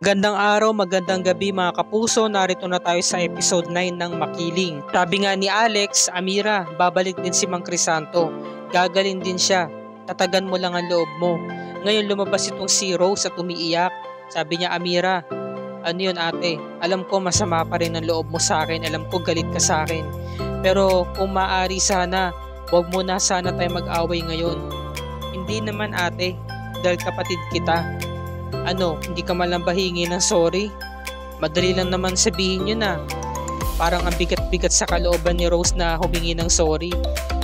Magandang araw, magandang gabi mga kapuso. Narito na tayo sa episode 9 ng Makiling. Sabi nga ni Alex, Amira, babalik din si Mang Crisanto. Gagaling din siya. Tatagan mo lang ang loob mo. Ngayon lumabas itong si Rose at umiiyak. Sabi niya, Amira, ano yun ate? Alam ko masama pa rin ang loob mo sa akin. Alam ko galit ka sa akin. Pero kung maaari sana, huwag mo na sana tayo mag-away ngayon. Hindi naman ate, dahil kapatid kita. Ano, hindi ka man lang bahingi ng sorry? Madali lang naman sabihin yun na. Parang ang bigat-bigat sa kalooban ni Rose na humingi ng sorry.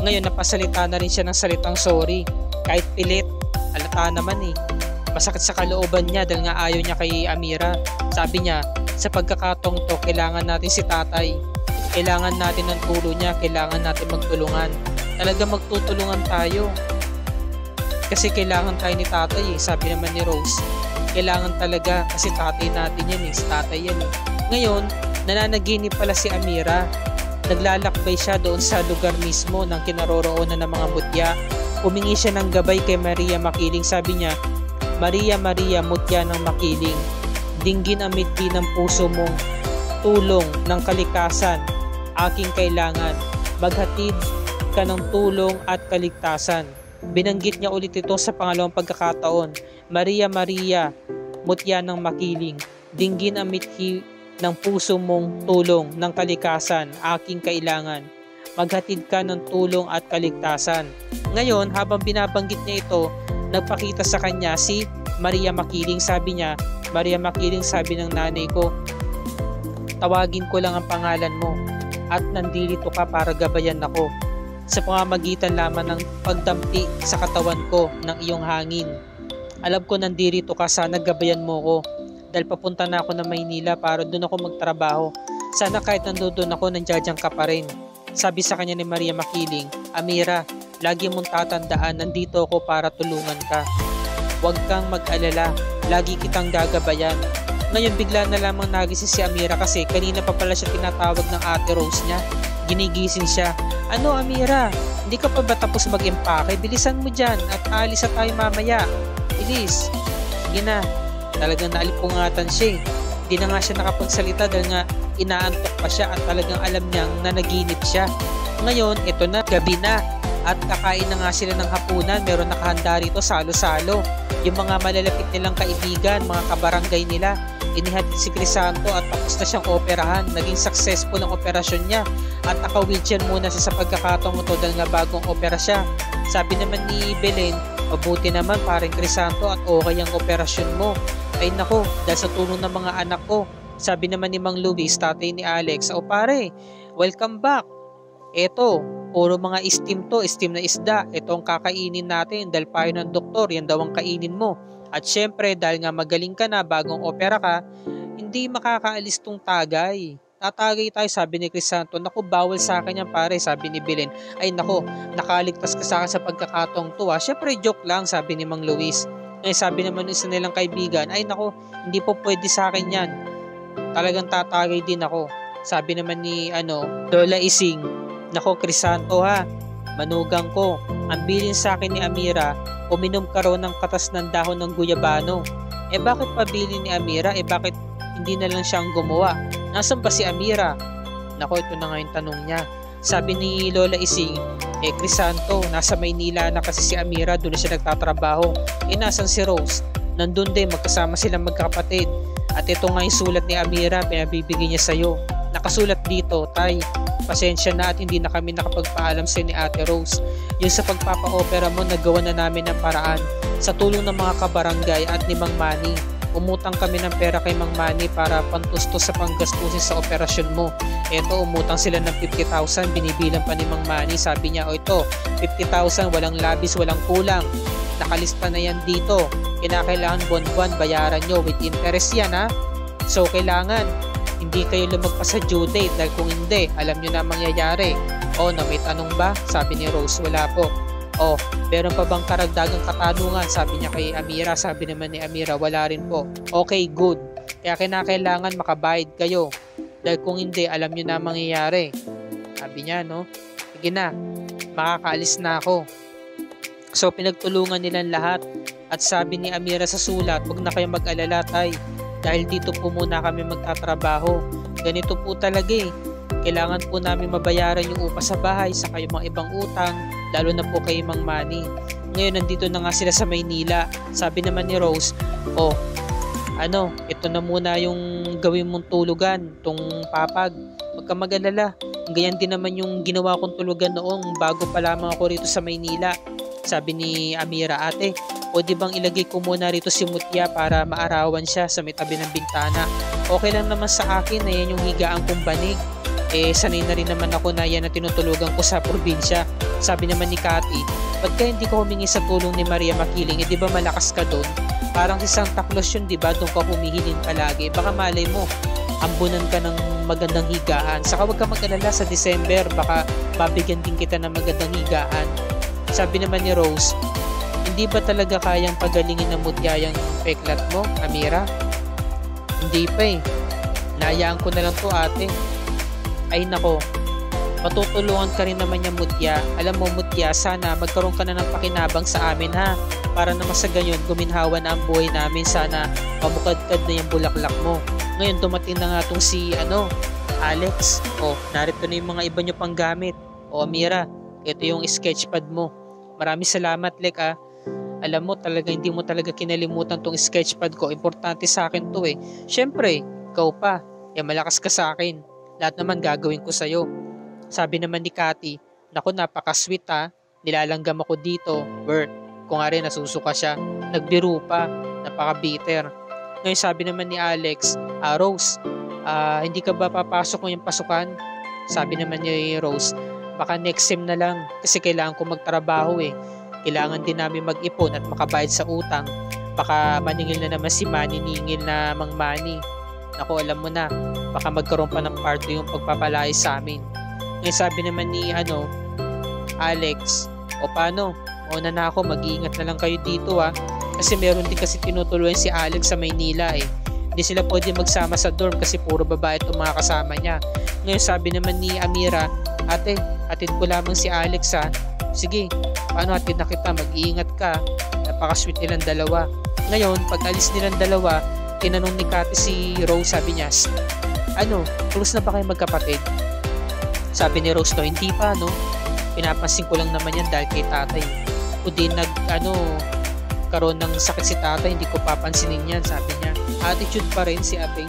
Ngayon napasalita na rin siya ng salitang sorry. Kahit pilit, alata naman eh. Masakit sa kalooban niya dahil nga ayaw niya kay Amira. Sabi niya, sa pagkakataong to, kailangan natin si tatay. Kailangan natin ng tulong niya, kailangan natin magtulungan. Talaga magtutulungan tayo. Kasi kailangan tayo ni tatay eh, sabi naman ni Rose. Kailangan talaga kasi tatay natin yan eh, si tatay yan eh. Ngayon, nananaginip pala si Amira. Naglalakbay siya doon sa lugar mismo ng kinaroroonan ng mga mutya. Humingi siya ng gabay kay Maria Makiling. Sabi niya, Maria, Maria, mutya ng Makiling. Dinggin ang mitbi ng puso mong tulong ng kalikasan. Aking kailangan. Maghatid ka ng tulong at kaligtasan. Binanggit niya ulit ito sa pangalawang pagkakataon. Maria, Maria, mutya ng Makiling, dinggin ang mithi ng puso mong tulong ng kalikasan, aking kailangan. Maghatid ka ng tulong at kaligtasan. Ngayon, habang binabanggit niya ito, nagpakita sa kanya si Maria Makiling. Sabi niya, Maria Makiling, sabi ng nanay ko, tawagin ko lang ang pangalan mo at nandito ka para gabayan ako. Sa pamamagitan lamang ng pagdampi sa katawan ko ng iyong hangin. Alam ko nandito ka, sana gabayan mo ko. Dahil papunta na ako ng Maynila para doon ako magtrabaho. Sana kahit nandoon ako, nandiyan ka pa rin. Sabi sa kanya ni Maria Makiling, Amira, lagi mong tatandaan, nandito ako para tulungan ka. Huwag kang mag-alala, lagi kitang gagabayan. Ngayon bigla na lamang nagising si Amira kasi kanina pa pala siya tinatawag ng ate Rose niya. Ginigising siya. Ano Amira, hindi ka pa ba tapos mag-empake? Bilisan mo dyan at alis na tayo mamaya. Bilis. Sige na. Talagang naalipungatan siya eh. Hindi na nga siya nakapagsalita dahil nga inaantok pa siya at talagang alam niyang nanaginip siya. Ngayon, ito na, gabi na. At kakain na nga sila ng hapunan. Meron nakahanda rito, salo-salo. Yung mga malalapit nilang kaibigan, mga kabarangay nila. Inihatid si Crisanto at tapos na siyang operahan. Naging successful ang operasyon niya. At naka-wheelchair muna siya sa pagkakataong ito dahil nga bagong opera siya. Sabi naman ni Belen, mabuti naman paring Crisanto at okay ang operasyon mo. Ay nako, dahil sa tulong ng mga anak ko. Sabi naman ni Mang Luis, tatay ni Alex, o pare, welcome back. Eto, puro mga steam to, steam na isda. Ito ang kakainin natin dahil payo ng doktor, yan daw ang kainin mo. At syempre, dahil nga magaling ka na, bagong opera ka, hindi makakaalis tong tagay. Tatagay tayo, sabi ni Crisanto. Naku, bawal sa akin yan pare, sabi ni Belen. Ay naku, nakaligtas ka sa akin sa pagkakataong to. Syempre, joke lang, sabi ni Mang Luis. Ay sabi naman isa nilang kaibigan, ay naku, hindi po pwede sa akin yan. Talagang tatagay din ako. Sabi naman ni Lola Ising, naku Crisanto ha, manugang ko. Ang bilin sa akin ni Amira, uminom ka raw ng katas ng dahon ng guyabano. Bakit pa bilin ni Amira? Bakit hindi na lang siyang gumawa? Nasaan ba si Amira? Naku, ito na nga yung tanong niya. Sabi ni Lola Ising, Crisanto, nasa Maynila na kasi si Amira, doon na siya nagtatrabaho. Nasan si Rose? Nandun din, magkasama silang magkapatid. At ito nga yung sulat ni Amira, pinabibigay niya sa'yo. Nakasulat dito, Tay, pasensya na at hindi na kami nakapagpaalam sa ni Ate Rose. Yung sa pagpapa-opera mo, nagawa na namin ng paraan. Sa tulong ng mga kabarangay at ni Mang Manny. Umutang kami ng pera kay Mang Manny para pantustos sa panggastusin sa operasyon mo. Eto, umutang sila ng 50,000, binibilang pa ni Mang Manny. Sabi niya, o ito, 50,000, walang labis, walang kulang. Nakalista na yan dito. Kinakailangan buwan-buwan, bayaran nyo with interest yan ha. So, kailangan, hindi kayo lumagpas sa due date dahil kung hindi, alam nyo na mangyayari. O, na may tanong ba? Sabi ni Rose, wala po. O, meron pa bang karagdagang katanungan? Sabi niya kay Amira. Sabi naman ni Amira, wala rin po. Okay, good. Kaya kinakailangan makabayad kayo. Dahil kung hindi, alam nyo na mangyayari. Sabi niya, no? Sige na, makakaalis na ako. So, pinagtulungan nilang lahat. At sabi ni Amira sa sulat, huwag na kayo mag-alala tay. dahil dito po muna kami magtatrabaho. Ganito po talaga eh. Kailangan po namin mabayaran yung upa sa bahay sa yung mga ibang utang, lalo na po kay Mang Manny. Ngayon nandito na nga sila sa Maynila. Sabi naman ni Rose, oh, ito na muna yung gawin mong tulugan, tong papag. Huwag ka mag-alala. Ganyan din naman yung ginawa kong tulugan noong bago pa lamang ako rito sa Maynila. Sabi ni Amira, ate, pwede bang ilagay ko muna rito si Mutya para maarawan siya sa may tabi ng bintana? Okay lang naman sa akin na yan yung higaan kong banig. Sanay na rin naman ako na yan na tinutulugan ko sa probinsya. Sabi naman ni Cathy, ba't kaya hindi ko humingi sa tulong ni Maria Makiling? Di ba malakas ka doon? Parang si Santa Claus yun, di ba? Doon ka humihiling palagi. Baka malay mo, ambunan ka ng magandang higaan. Saka huwag ka mag-alala sa December, baka babigyan din kita ng magandang higaan. Sabi naman ni Rose, hindi ba talaga kayang pagalingin ng Mutya yung peklat mo, Amira? Hindi pa eh. Nayaan ko na lang to, ate. Ay nako, matutulungan ka rin naman yung Mutya. Alam mo Mutya, sana magkaroon ka na ng pakinabang sa amin ha. Para naman sa ganyan, guminhawa na ang buhay namin. Sana pamukadkad na yung bulaklak mo. Ngayon dumating na nga tong si Alex. Narito na yung mga iba nyo pang gamit. Amira, ito yung sketchpad mo. Maraming salamat Lek ah. Alam mo talaga hindi mo talaga kinalimutan tong sketchpad ko. Importante sa akin to eh. Syempre, ikaw pa. Malakas ka sa akin. Lahat naman gagawin ko sa'yo. Sabi naman ni Cathy, naku napaka-sweet ha. Nilalanggam ako dito. Bert, kung nga rin nasusuka siya. Nagbiro pa. Napaka-bitter. Ngayon sabi naman ni Alex, Rose, hindi ka ba papasok ngayong pasukan? Sabi naman ni Rose, baka next sem na lang kasi kailangan ko magtrabaho eh. Kailangan din namin mag-ipon at makabayad sa utang. Baka maningil na naman si Manny ningil na Mang Manny. Naku, alam mo na, baka magkaroon pa ng party yung pagpapalay sa amin. Ngayon sabi naman ni Alex, paano? Mauna na ako, mag-iingat na lang kayo dito ha. Kasi meron din kasi tinutuluyan si Alex sa Maynila eh. Hindi sila pwede magsama sa dorm kasi puro babae itong mga kasama niya. Ngayon sabi naman ni Amira, ate, atid ko lamang si Alex ha. Sige, paano atid na kita, mag-iingat ka. Napaka-sweet nilang dalawa. Ngayon, pag alis nilang dalawa, tinanong ni Cathy si Rose, sabi niya, close na ba kayo magkapatid? Sabi ni Rose, no, hindi pa, no? Pinapansin ko lang naman yan dahil kay tatay. Kung di karoon ng sakit si tatay, hindi ko papansinin yan, sabi niya. Attitude pa rin si ating.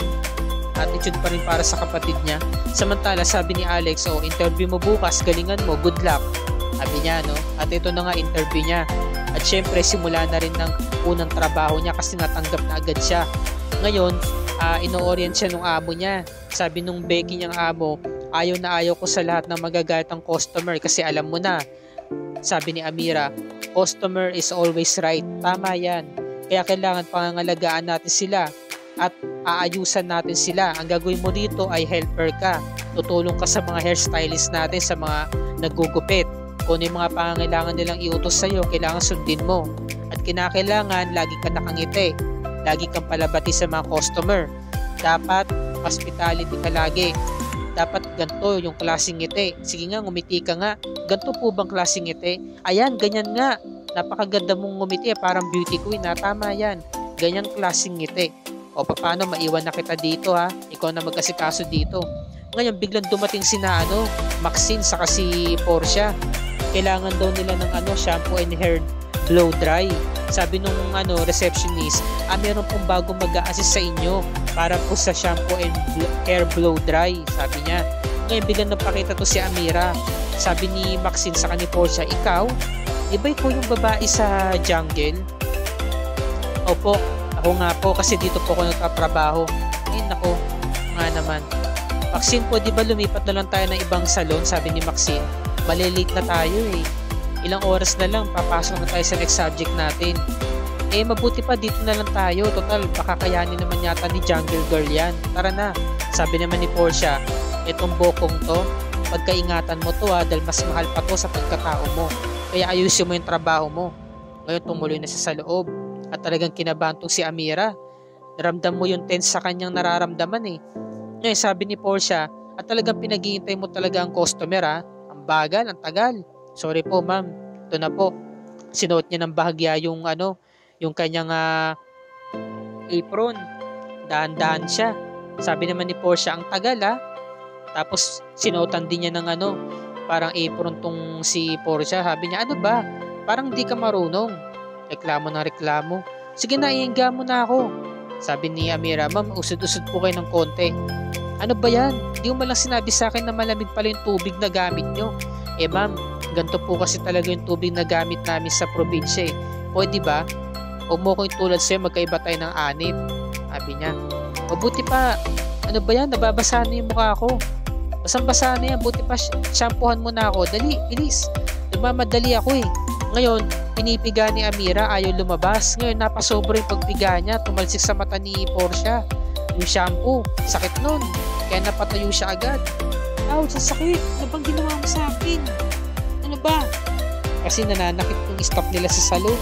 Attitude pa rin para sa kapatid niya. Samantala, sabi ni Alex, interview mo bukas, galingan mo, good luck. Sabi niya, no? At ito na nga interview niya. At syempre, simula na rin ng unang trabaho niya kasi natanggap na agad siya. Ngayon, ino-orient siya nung amo niya. Sabi nung Becky niyang amo, ayaw na ayaw ko sa lahat ng magagayat ng customer kasi alam mo na. Sabi ni Amira, customer is always right. Tama yan. Kaya kailangan pangangalagaan natin sila at aayusan natin sila. Ang gagawin mo dito ay helper ka. Tutulong ka sa mga hairstylist natin, sa mga naggugupit. Kung ano yung mga pangangailangan nilang iutos sa'yo, kailangan sundin mo. At kinakailangan, lagi ka nakangiti. Lagi kang palabati sa mga customer. Dapat, hospitality ka lagi. Dapat ganito yung klaseng ngiti. Sige nga, ngumiti ka nga. Ganito po bang klaseng ngiti? Ayan, ganyan nga. Napakaganda mong ngumiti. Parang beauty queen ha. Tama yan. Ganyan klaseng ngiti. Paano maiwan na kita dito ha? Ikaw na magkasikaso dito. Ngayon, biglang dumating si Maxine saka si Portia. Kailangan daw nila ng shampoo and hair blow dry. Sabi nung receptionist, meron pong bagong mag-a-assist sa inyo para po sa shampoo and hair blow dry, sabi niya. Ngayon biglang napakita to si Amira. Sabi ni Maxine sa ni Portia, ikaw? Di ba ikaw yung babae sa jungle? Opo, ako nga po kasi dito po ako nagtatrabaho. Nako, nga naman. Maxine po, di ba lumipat na lang tayo ng ibang salon, sabi ni Maxine. Malilate na tayo eh. Ilang oras na lang, papasok na tayo sa next subject natin. Mabuti pa dito na lang tayo. Total, baka kayanin naman yata ni Jungle Girl yan. Tara na. Sabi naman ni Portia, itong bokong to, pagkaingatan mo to dahil mas mahal pa to sa pagkatao mo. Kaya ayusin mo yung trabaho mo. Ngayon tumuloy na siya sa loob. At talagang kinabahan tong si Amira. Naramdam mo yung tense sa kanyang nararamdaman eh. Ngayon sabi ni Portia, at talagang pinag-iintay mo talaga ang customer Ang bagal, ang tagal. Sorry po ma'am, ito na po. Sinuot niya ng bahagya yung yung kanyang apron. dahan-dahan siya. Sabi naman ni Portia, ang tagal Tapos sinuotan din niya ng parang apron tong si Portia. Sabi niya, ano ba? Parang di ka marunong. Reklamo na reklamo. Sige na, iingga mo na ako. Sabi ni Amira, ma'am, usod-usod po kayo ng konti. Ano ba yan? Di mo lang sinabi sa akin na malamig pala yung tubig na gamit nyo. Ma'am, ganito po kasi talaga yung tubig na gamit namin sa probinsya Pwede ba? Huwag mo ko yung tulad sa'yo, magkaiba tayo ng 6. Sabi niya. Mabuti pa, ano ba yan? Nababasa na yung mukha ko. Basang-basa na yan. Buti pa, shampoohan mo na ako. Dali, bilis. Nagmamadali ako Ngayon, pinipiga ni Amira, ayaw lumabas. Ngayon, napasobra yung pagpiga niya. Tumalsik sa mata ni Portia. Yung shampoo, sakit nun. Kaya napatayo siya agad. Ouch, sakit. Ano bang ginawa mo sa akin? Ano ba? Kasi nananakit yung staff nila sa salon.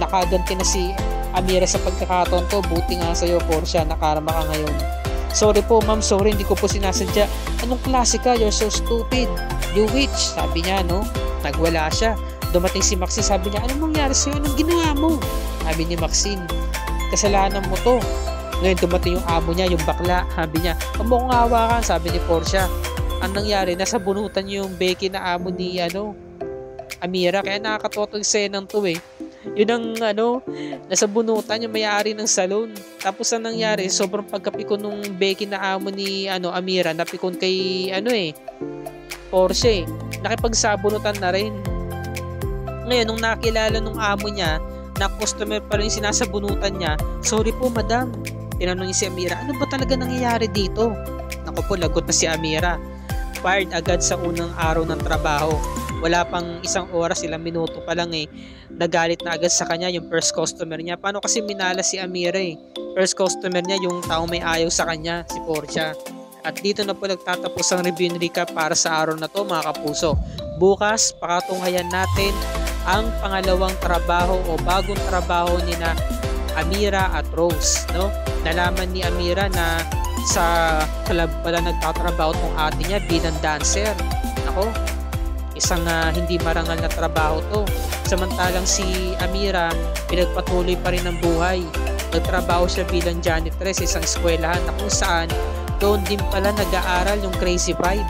Nakaganti na si Amira sa pagkakataon to. Buti nga sa'yo, Portia, nakarama ka ngayon. Sorry po, ma'am, sorry, hindi ko po sinasadya. Anong klase ka? You're so stupid. You witch, sabi niya, no? Nagwala siya. Dumating si Maxine, sabi niya, anong mangyari sa'yo? Anong ginawa mo? Sabi ni Maxine, kasalanan mo to. Ngayon dumating yung amo niya, yung bakla. Sabi niya, huwag mo kong hawakan, sabi ni Portia. Ang nangyari, nasa bunutan yung Becky na amo ni Amira. Kaya nakakatuwa itong senang to Yun ang nasa bunutan yung may-ari ng salon. Tapos ang nangyari, sobrang pagkapikon nung Becky na amo ni Amira, napikon kay Portia nakipagsabunutan na rin. Ngayon, nung nakilala nung amo niya na customer pa rin sinasabunutan niya, sorry po madam, tinanong niya si Amira, ano ba talaga nangyayari dito? Naku po, lagot na si Amira. Fired agad sa unang araw ng trabaho. Wala pang 1 oras, ilang minuto pa lang nagalit na agad sa kanya yung first customer niya. Paano kasi minala si Amira First customer niya, yung taong may ayaw sa kanya, si Portia. At dito na po nagtatapos ang review and recap para sa araw na to mga kapuso. Bukas, pakatunghayan natin ang pangalawang trabaho o bagong trabaho ni na Amira at Rose. Nalaman ni Amira na sa club pala nagtatrabaho tong ate niya bilang dancer. Isang hindi marangal na trabaho to. Samantalang si Amira, pinagpatuloy pa rin ang buhay. Nagtrabaho siya bilang janitress sa isang eskwelahan na kung saan doon din pala nag-aaral yung Crazy Five.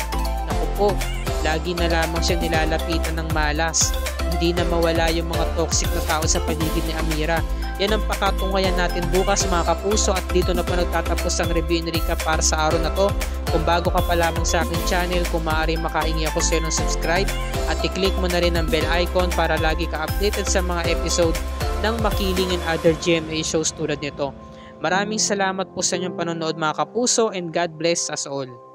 Lagi na lamang siya nilalapitan ng malas. Hindi na mawala yung mga toxic na tao sa paligid ni Amira. Yan ang pakatunghayan natin bukas mga kapuso, at dito na po nagtatapos ang review and recap para sa araw na to. Kung bago ka pa lamang sa aking channel, kung maaari makahingi ako sa iyo ng subscribe at i-click mo na rin ang bell icon para lagi ka updated sa mga episode ng Makiling and other GMA shows tulad nito. Maraming salamat po sa inyong panonood mga kapuso, and God bless us all.